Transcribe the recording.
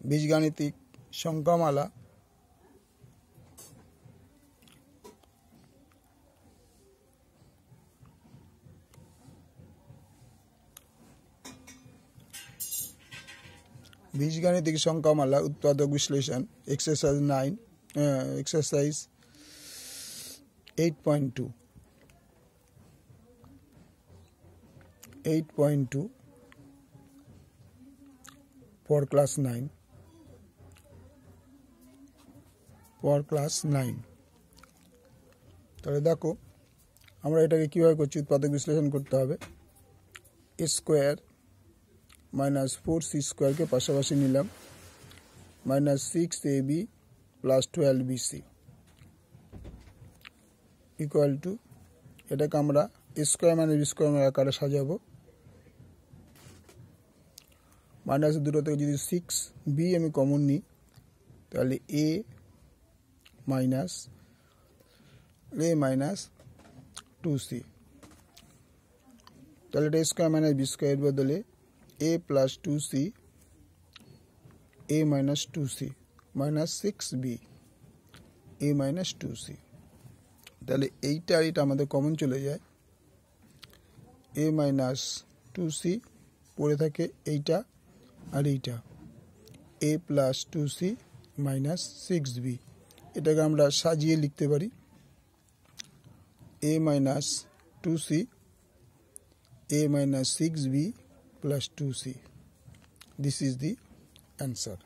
বীজগাণিতিক সংখ্যামালা উৎপাদক বিশ্লেষণ exercise 8.2 for class 9 তাহলে দেখো আমরা এটাকে কিভাবে করছি উৎপাদক বিশ্লেষণ করতে হবে a square minus 4c square কে পাশাপাশি নিলাম minus 6ab plus 12bc equal to এটাকে আমরা a square minus b square আকারে সাজাবো মাইনাস দুটো থেকে যদি 6b আমি কমন নিই তাহলে a minus 2c তাহলে এটা স্কয়ার minus b স্কয়ার বদলে a plus 2c a minus 2c minus 6b a minus 2c তাহলে এইটা আর এটা আমাদের কমন চলে যায় a minus 2c পড়ে থাকে এইটা আর এইটা a plus 2c minus 6b এটাকে আমরা সাজিয়ে লিখতে পারি a minus 2c a minus 6b plus 2c. This is the answer.